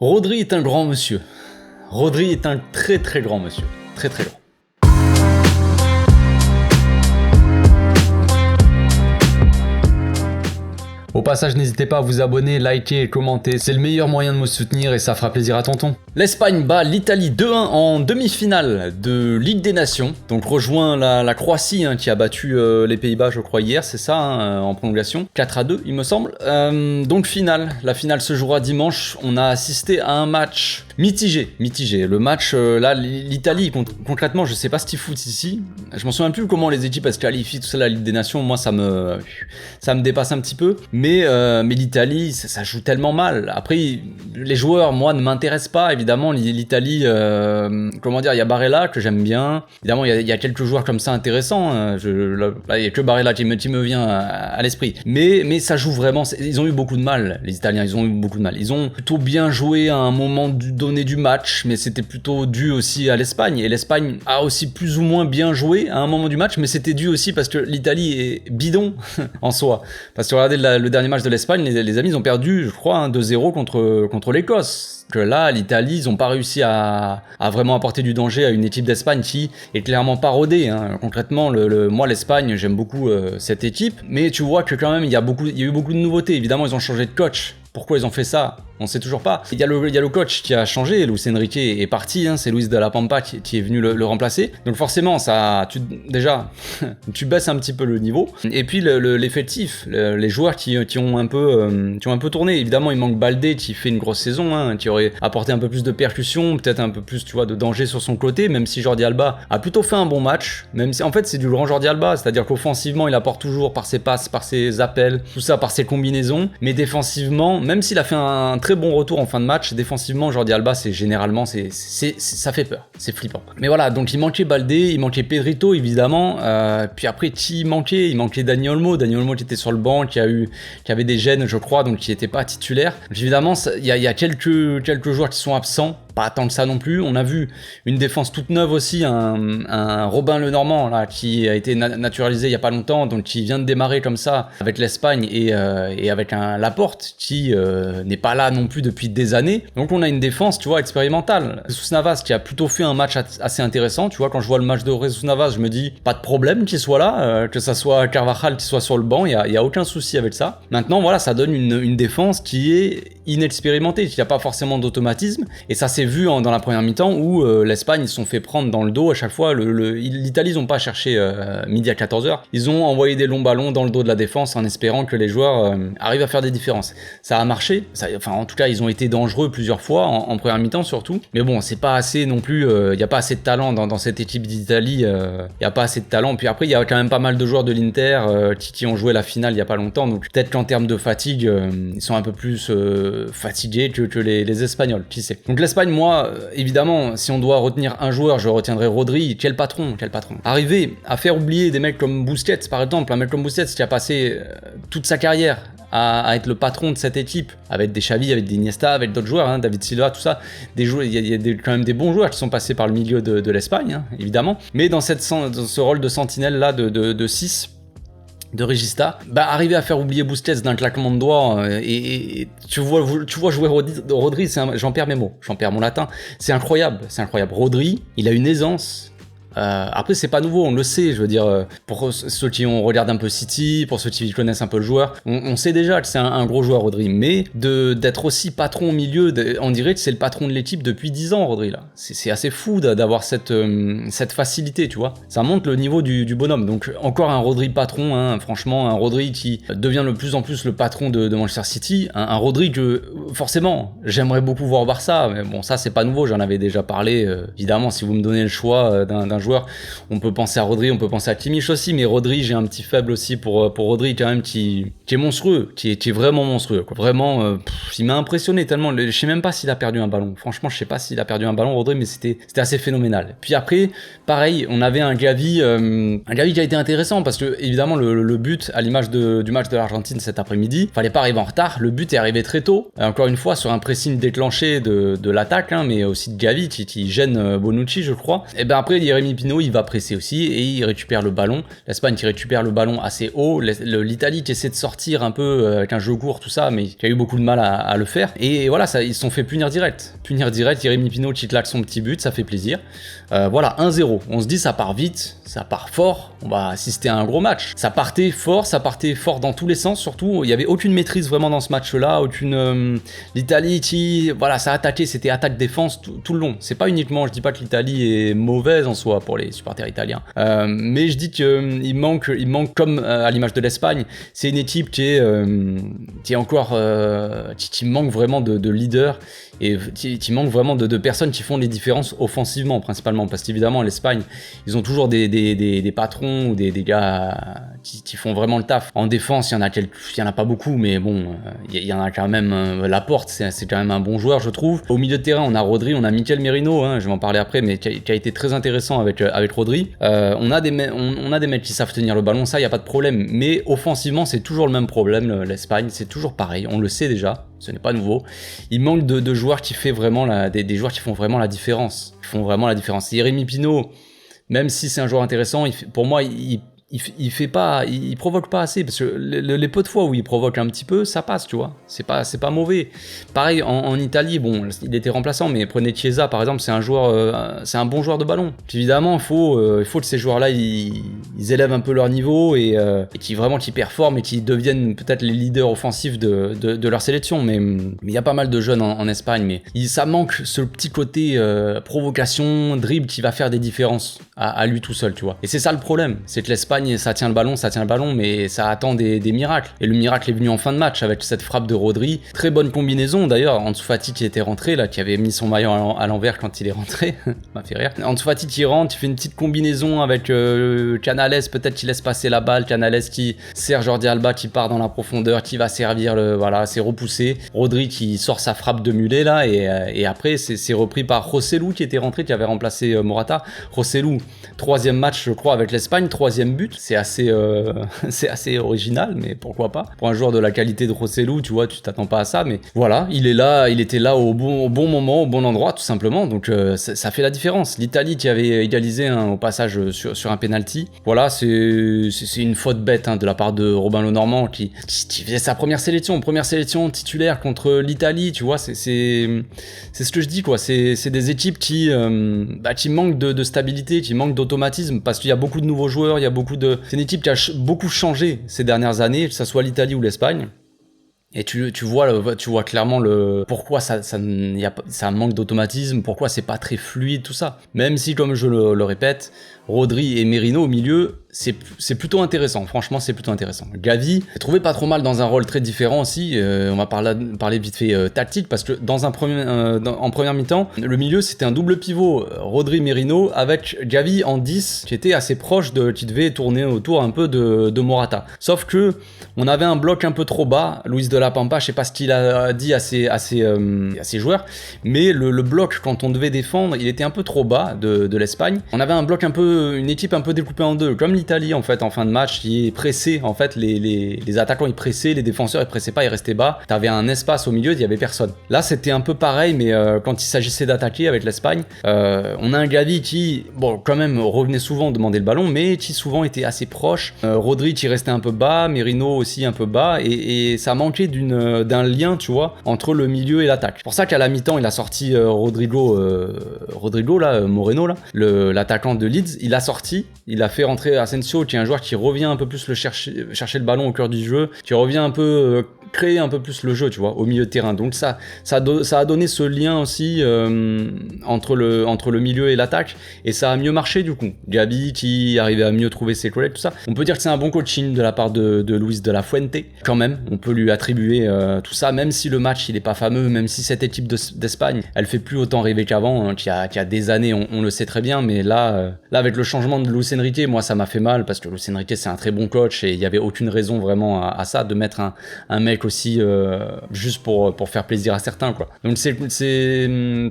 Rodri est un grand monsieur. Rodri est un très très grand monsieur. Très très grand. Au passage, n'hésitez pas à vous abonner, liker et commenter. C'est le meilleur moyen de me soutenir et ça fera plaisir à tonton. L'Espagne bat l'Italie 2-1 en demi-finale de Ligue des Nations. Donc rejoint la Croatie qui a battu les Pays-Bas, je crois, hier, c'est ça, en prolongation. 4-2, il me semble. Donc finale. La finale se jouera dimanche. On a assisté à un match mitigé. Le match, là, l'Italie, concrètement, je sais pas ce qu'ils foutent ici. Je m'en souviens plus comment les équipes se qualifient, tout ça, la Ligue des Nations. Moi, ça me dépasse un petit peu. Mais l'Italie, ça joue tellement mal. Après, les joueurs, moi, ne m'intéressent pas. Évidemment, l'Italie, comment dire, il y a Barella que j'aime bien. Évidemment, il y a quelques joueurs comme ça intéressants. Là, il y a que Barella qui me vient à l'esprit. Mais ça joue vraiment. Ils ont eu beaucoup de mal, les Italiens. Ils ont eu beaucoup de mal. Ils ont plutôt bien joué à un moment donné du match, mais c'était plutôt dû aussi à l'Espagne. Et l'Espagne a aussi plus ou moins bien joué à un moment du match, mais c'était dû aussi parce que l'Italie est bidon en soi. Parce que regardez le dernier match de l'Espagne, les amis, ils ont perdu, je crois, 2-0 contre l'Écosse. Que là, l'Italie, ils n'ont pas réussi à vraiment apporter du danger à une équipe d'Espagne qui est clairement pas rodée. Concrètement, moi, l'Espagne, j'aime beaucoup cette équipe, mais tu vois que quand même, il y a eu beaucoup de nouveautés. Évidemment, ils ont changé de coach. Pourquoi ils ont fait ça? On sait toujours pas. Il y a le coach qui a changé, Luis Enrique est parti, c'est Luis de la Pampa qui est venu le remplacer. Donc forcément, tu baisses un petit peu le niveau. Et puis l'effectif, les joueurs qui ont un peu tourné. Évidemment, il manque Baldé qui fait une grosse saison, qui aurait apporté un peu plus de percussion, peut-être un peu plus, tu vois, de danger sur son côté, même si Jordi Alba a plutôt fait un bon match. Même si en fait c'est du grand Jordi Alba, c'est-à-dire qu'offensivement il apporte toujours par ses passes, par ses appels, tout ça, par ses combinaisons, mais défensivement, même s'il a fait un très bon retour en fin de match, défensivement, Jordi Alba, ça fait peur, c'est flippant. Mais voilà, donc il manquait Baldé, il manquait Pedrito, évidemment, puis après, il manquait Dani Olmo qui était sur le banc, qui avait des gènes, je crois, donc qui n'était pas titulaire. Donc, évidemment, il y a quelques joueurs qui sont absents, pas tant que ça non plus. On a vu une défense toute neuve aussi, un Robin Lenormand là, qui a été naturalisé il y a pas longtemps, donc qui vient de démarrer comme ça avec l'Espagne et avec un Laporte qui n'est pas là non plus depuis des années. Donc on a une défense, tu vois, expérimentale. Jesus Navas qui a plutôt fait un match assez intéressant, tu vois, quand je vois le match de Jesus Navas, je me dis pas de problème qu'il soit là, que ça soit Carvajal qui soit sur le banc, il y a aucun souci avec ça. Maintenant voilà, ça donne une défense qui est inexpérimentée, qui n'a pas forcément d'automatisme, et ça s'est vu dans la première mi-temps où l'Espagne ils se sont fait prendre dans le dos à chaque fois. L'Italie ils n'ont pas cherché midi à 14h, ils ont envoyé des longs ballons dans le dos de la défense en espérant que les joueurs arrivent à faire des différences. Ça a marché, en tout cas ils ont été dangereux plusieurs fois en première mi-temps surtout, mais bon c'est pas assez non plus, il n'y a pas assez de talent dans cette équipe d'Italie, il n'y a pas assez de talent. Puis après il y a quand même pas mal de joueurs de l'Inter qui ont joué la finale il n'y a pas longtemps, donc peut-être qu'en termes de fatigue ils sont un peu plus fatigués que les Espagnols, qui sait. Donc l'Espagne, moi, évidemment, si on doit retenir un joueur, je retiendrai Rodri. Quel patron. Arriver à faire oublier des mecs comme Busquets, par exemple, un mec comme Busquets qui a passé toute sa carrière à être le patron de cette équipe, avec des Xavi, avec des Iniesta, avec d'autres joueurs, David Silva, tout ça, il y a quand même des bons joueurs qui sont passés par le milieu de l'Espagne, évidemment, mais dans ce rôle de sentinelle là, de 6, de Regista, arriver à faire oublier Busquets d'un claquement de doigts et tu vois jouer Rodri, j'en perds mes mots, j'en perds mon latin, c'est incroyable. Rodri, il a une aisance. Après c'est pas nouveau, on le sait, je veux dire, pour ceux qui ont regardé un peu City, pour ceux qui connaissent un peu le joueur, on sait déjà que c'est un gros joueur Rodri, mais d'être aussi patron au milieu, on dirait que c'est le patron de l'équipe depuis 10 ans Rodri là, c'est assez fou d'avoir cette facilité, tu vois, ça monte le niveau du bonhomme. Donc encore un Rodri patron, franchement un Rodri qui devient de plus en plus le patron de Manchester City, un Rodri que forcément j'aimerais beaucoup voir au Barça, mais bon ça c'est pas nouveau, j'en avais déjà parlé, évidemment si vous me donnez le choix d'un joueur, on peut penser à Rodri, on peut penser à Kimmich aussi, mais Rodri, j'ai un petit faible aussi pour Rodri quand même, qui est monstrueux, qui est vraiment monstrueux, quoi. Vraiment, il m'a impressionné tellement, je sais même pas s'il a perdu un ballon, franchement je sais pas s'il a perdu un ballon Rodri, mais c'était assez phénoménal. Puis après, pareil, on avait un Gavi qui a été intéressant, parce que évidemment le but, à l'image du match de l'Argentine cet après-midi, fallait pas arriver en retard, le but est arrivé très tôt, encore une fois sur un pressing déclenché de l'attaque, mais aussi de Gavi qui gêne Bonucci je crois, et après Jérémy Pino, il va presser aussi et il récupère le ballon. L'Espagne qui récupère le ballon assez haut. L'Italie qui essaie de sortir un peu avec un jeu court, tout ça, mais qui a eu beaucoup de mal à le faire. Et voilà, ça, ils se sont fait punir direct. Punir direct, Jérémy Pino qui claque son petit but, ça fait plaisir. Voilà, 1-0. On se dit, ça part vite, ça part fort. On va assister à un gros match. Ça partait fort dans tous les sens, surtout. Il n'y avait aucune maîtrise vraiment dans ce match-là. L'Italie qui, voilà, ça attaquait, c'était attaque-défense tout le long. C'est pas uniquement, je dis pas que l'Italie est mauvaise en soi pour les supporters italiens. Mais je dis qu'il manque comme à l'image de l'Espagne, c'est une équipe qui est encore, qui manque vraiment de leaders et qui manque vraiment de personnes qui font les différences offensivement principalement, parce qu'évidemment l'Espagne, ils ont toujours des patrons ou des gars qui font vraiment le taf. En défense, il y en a pas beaucoup, mais bon, il y en a quand même. Laporte, c'est quand même un bon joueur, je trouve. Au milieu de terrain, on a Rodri, on a Mikel Merino, je vais en parler après, mais qui a été très intéressant avec Rodri. On a des mecs qui savent tenir le ballon, ça, il y a pas de problème. Mais offensivement, c'est toujours le même problème, l'Espagne, c'est toujours pareil, on le sait déjà. Ce n'est pas nouveau. Il manque de joueurs qui fait vraiment des joueurs qui font vraiment la différence. Jérémy Pino, même si c'est un joueur intéressant, pour moi, il provoque pas assez, parce que les peu de fois où il provoque un petit peu, ça passe, tu vois. C'est pas mauvais. Pareil en Italie, bon, il était remplaçant, mais prenez Chiesa par exemple, c'est un bon joueur de ballon. Puis évidemment, il faut que ces joueurs-là, ils élèvent un peu leur niveau et qui performent et qui deviennent peut-être les leaders offensifs de leur sélection. Mais il y a pas mal de jeunes en Espagne, mais ça manque ce petit côté provocation, dribble qui va faire des différences à lui tout seul, tu vois. Et c'est ça le problème, c'est que l'Espagne, ça tient le ballon, mais ça attend des miracles. Et le miracle est venu en fin de match avec cette frappe de Rodri. Très bonne combinaison d'ailleurs. Ansu Fati qui était rentré, là, qui avait mis son maillot à l'envers quand il est rentré. m'a fait rire. Ansu Fati qui rentre, il fait une petite combinaison avec Canales, peut-être qu'il laisse passer la balle. Canales qui sert Jordi Alba qui part dans la profondeur, qui va servir voilà, c'est repoussé. Rodri qui sort sa frappe de mulet là, et après c'est repris par Joselu qui était rentré, qui avait remplacé Morata. Joselu, 3e match je crois avec l'Espagne, 3e but. C'est assez original, mais pourquoi pas. Pour un joueur de la qualité de Joselu, tu vois, tu t'attends pas à ça, mais voilà, il était là au bon moment, au bon endroit, tout simplement, donc ça fait la différence. L'Italie qui avait égalisé au passage sur un penalty, voilà, c'est une faute bête de la part de Robin Lenormand qui faisait sa première sélection titulaire contre l'Italie, tu vois, c'est ce que je dis, quoi. C'est des équipes qui manquent de stabilité, qui manquent d'automatisme, parce qu'il y a beaucoup de nouveaux joueurs, c'est une équipe qui a beaucoup changé ces dernières années, que ce soit l'Italie ou l'Espagne. Et tu vois clairement pourquoi ça manque d'automatisme, pourquoi c'est pas très fluide, tout ça. Même si, comme je le répète, Rodri et Merino au milieu, c'est plutôt intéressant. Franchement, c'est plutôt intéressant. Gavi, j'ai trouvé pas trop mal dans un rôle très différent aussi. On va parler vite fait tactique, parce que en première mi-temps, le milieu c'était un double pivot Rodri-Merino avec Gavi en 10 qui était assez proche qui devait tourner autour un peu de Morata. Sauf que on avait un bloc un peu trop bas. Luis de la Pampa, je sais pas ce qu'il a dit à ses joueurs, mais le bloc quand on devait défendre, il était un peu trop bas de l'Espagne. On avait un bloc une équipe un peu découpée en deux, comme l'Italie en fait en fin de match, qui pressait en fait les attaquants, ils pressaient, les défenseurs ils pressaient pas, ils restaient bas. T'avais un espace au milieu, il y avait personne. Là c'était un peu pareil, mais quand il s'agissait d'attaquer avec l'Espagne, on a un Gavi qui, bon, quand même revenait souvent demander le ballon, mais qui souvent était assez proche. Rodri qui restait un peu bas, Merino aussi un peu bas, et ça manquait d'un lien, tu vois, entre le milieu et l'attaque. C'est pour ça qu'à la mi-temps il a sorti Rodrigo là, Moreno là, l'attaquant de Leeds. Il a sorti, il a fait rentrer Asensio, qui est un joueur qui revient un peu plus chercher le ballon au cœur du jeu, qui revient un peu créer un peu plus le jeu, tu vois, au milieu de terrain. Donc ça a donné ce lien aussi entre le milieu et l'attaque, et ça a mieux marché du coup. Gabi qui arrivait à mieux trouver ses collègues, tout ça. On peut dire que c'est un bon coaching de la part de Luis de la Fuente, quand même. On peut lui attribuer tout ça, même si le match il est pas fameux, même si cette équipe d'Espagne, elle fait plus autant rêver qu'avant, qu'il y a des années, on le sait très bien, mais là avec le changement de Luis Enrique, moi ça m'a fait mal parce que Luis Enrique c'est un très bon coach et il y avait aucune raison vraiment à ça de mettre un mec aussi juste pour faire plaisir à certains, quoi. Donc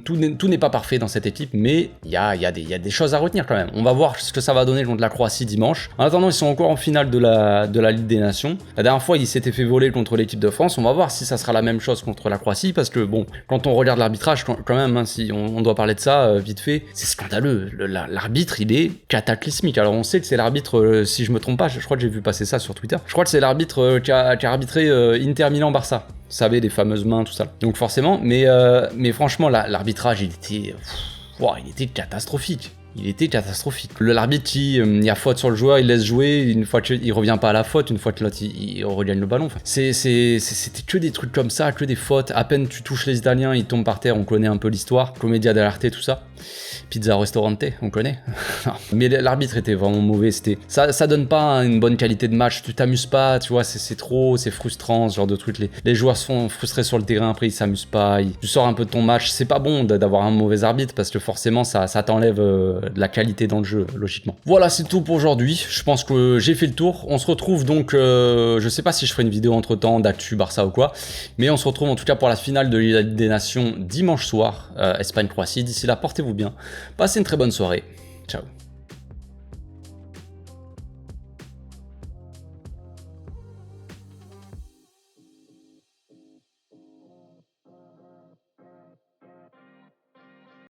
tout n'est pas parfait dans cette équipe, mais il y a des choses à retenir quand même. On va voir ce que ça va donner contre la Croatie dimanche. En attendant, ils sont encore en finale de la Ligue des Nations. La dernière fois, ils s'étaient fait voler contre l'équipe de France. On va voir si ça sera la même chose contre la Croatie, parce que bon, quand on regarde l'arbitrage, quand même, hein, si on doit parler de ça vite fait, c'est scandaleux. L'arbitre, il est cataclysmique. Alors on sait que c'est l'arbitre, si je me trompe pas, je crois que j'ai vu passer ça sur Twitter. Je crois que c'est l'arbitre qui a arbitré Inter Milan-Barça. Vous savez, les fameuses mains, tout ça. Donc forcément, mais franchement, l'arbitrage, il était catastrophique. Il était catastrophique. L'arbitre, il y a faute sur le joueur, il laisse jouer, une fois qu'il revient pas à la faute, une fois que l'autre il regagne le ballon. Enfin, c'était que des trucs comme ça, que des fautes. À peine tu touches les Italiens, ils tombent par terre, on connaît un peu l'histoire. Commedia dell'arte, tout ça. Pizza Ristorante, on connaît. Mais l'arbitre était vraiment mauvais. Ça donne pas une bonne qualité de match. Tu t'amuses pas, tu vois, c'est frustrant, ce genre de truc. Les joueurs se font frustrer sur le terrain, après ils s'amusent pas. Tu sors un peu de ton match. C'est pas bon d'avoir un mauvais arbitre parce que forcément ça t'enlève de la qualité dans le jeu, logiquement. Voilà, c'est tout pour aujourd'hui. Je pense que j'ai fait le tour. On se retrouve donc, je sais pas si je ferai une vidéo entre temps d'actu Barça ou quoi, mais on se retrouve en tout cas pour la finale de la Ligue des Nations dimanche soir, Espagne-Croatie. D'ici là, portez-vous bien. Passez une très bonne soirée. Ciao.